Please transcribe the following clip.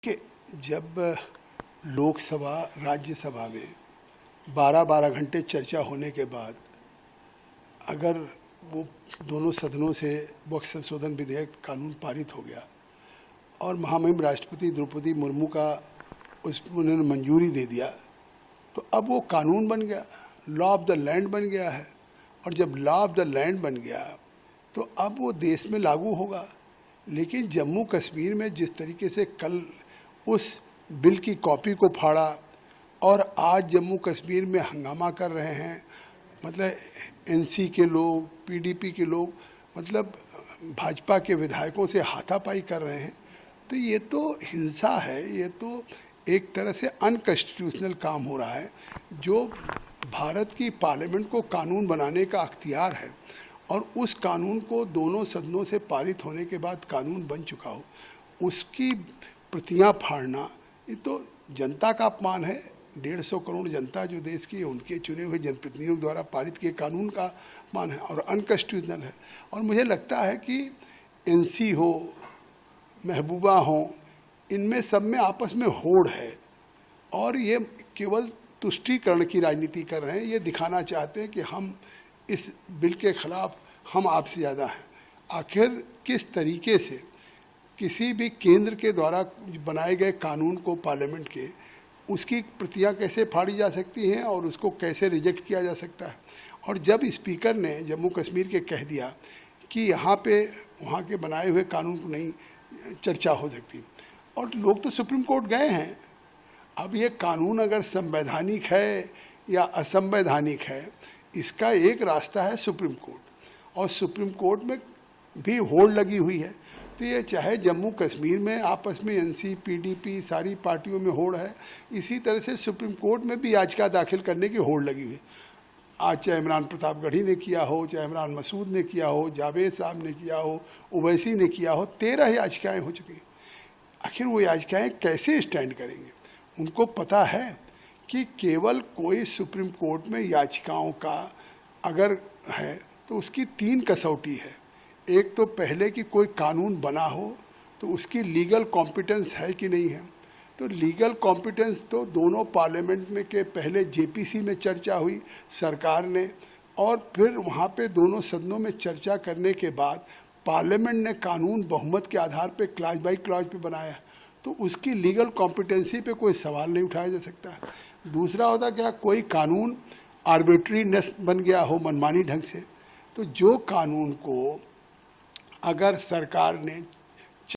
कि जब लोकसभा राज्यसभा में 12-12 घंटे चर्चा होने के बाद अगर वो दोनों सदनों से वक्फ संशोधन विधेयक कानून पारित हो गया और महामहिम राष्ट्रपति द्रौपदी मुर्मू का उन्होंने मंजूरी दे दिया, तो अब वो कानून बन गया, लॉ ऑफ द लैंड बन गया है। और जब लॉ ऑफ द लैंड बन गया तो अब वो देश में लागू होगा। लेकिन जम्मू कश्मीर में जिस तरीके से कल उस बिल की कॉपी को फाड़ा और आज जम्मू कश्मीर में हंगामा कर रहे हैं, मतलब एनसी के लोग, पीडीपी के लोग, मतलब भाजपा के विधायकों से हाथापाई कर रहे हैं, तो ये तो हिंसा है, ये तो एक तरह से अनकॉन्स्टिट्यूशनल काम हो रहा है। जो भारत की पार्लियामेंट को कानून बनाने का अख्तियार है और उस कानून को दोनों सदनों से पारित होने के बाद कानून बन चुका हो, उसकी प्रतियां फाड़ना, ये तो जनता का अपमान है। 150 करोड़ जनता जो देश की है, उनके चुने हुए जनप्रतिनिधियों द्वारा पारित किए कानून का अपमान है और अनकॉन्स्टिट्यूशनल है। और मुझे लगता है कि एनसी हो, महबूबा हो, इनमें सब में आपस में होड़ है और ये केवल तुष्टीकरण की राजनीति कर रहे हैं। ये दिखाना चाहते हैं कि हम इस बिल के खिलाफ, हम आपसे ज़्यादा हैं। आखिर किस तरीके से किसी भी केंद्र के द्वारा बनाए गए कानून को पार्लियामेंट के, उसकी प्रतियां कैसे फाड़ी जा सकती हैं और उसको कैसे रिजेक्ट किया जा सकता है। और जब स्पीकर ने जम्मू कश्मीर के कह दिया कि यहाँ पे वहाँ के बनाए हुए कानून को नहीं चर्चा हो सकती, और लोग तो सुप्रीम कोर्ट गए हैं। अब ये कानून अगर संवैधानिक है या असंवैधानिक है, इसका एक रास्ता है सुप्रीम कोर्ट, और सुप्रीम कोर्ट में भी होड़ लगी हुई है। तो ये चाहे जम्मू कश्मीर में आपस में एनसी, पीडीपी सारी पार्टियों में होड़ है, इसी तरह से सुप्रीम कोर्ट में भी याचिका दाखिल करने की होड़ लगी हुई है। आज चाहे इमरान प्रतापगढ़ी ने किया हो, चाहे इमरान मसूद ने किया हो, जावेद साहब ने किया हो, ओवैसी ने किया हो, 13 याचिकाएँ हो चुकी हैं। आखिर वो याचिकाएँ कैसे स्टैंड करेंगे? उनको पता है कि केवल कोई सुप्रीम कोर्ट में याचिकाओं का अगर है तो उसकी 3 कसौटी है। एक तो पहले कि कोई कानून बना हो तो उसकी लीगल कॉम्पिटेंस है कि नहीं है। तो लीगल कॉम्पिटेंस तो दोनों पार्लियामेंट में के पहले जेपीसी में चर्चा हुई सरकार ने, और फिर वहाँ पे दोनों सदनों में चर्चा करने के बाद पार्लियामेंट ने कानून बहुमत के आधार पे क्लॉज बाई क्लॉज पे बनाया, तो उसकी लीगल कॉम्पिटेंसी पे कोई सवाल नहीं उठाया जा सकता। दूसरा होता क्या, कोई कानून आर्बिट्रीनेस बन गया हो मनमानी ढंग से, तो जो कानून को अगर सरकार ने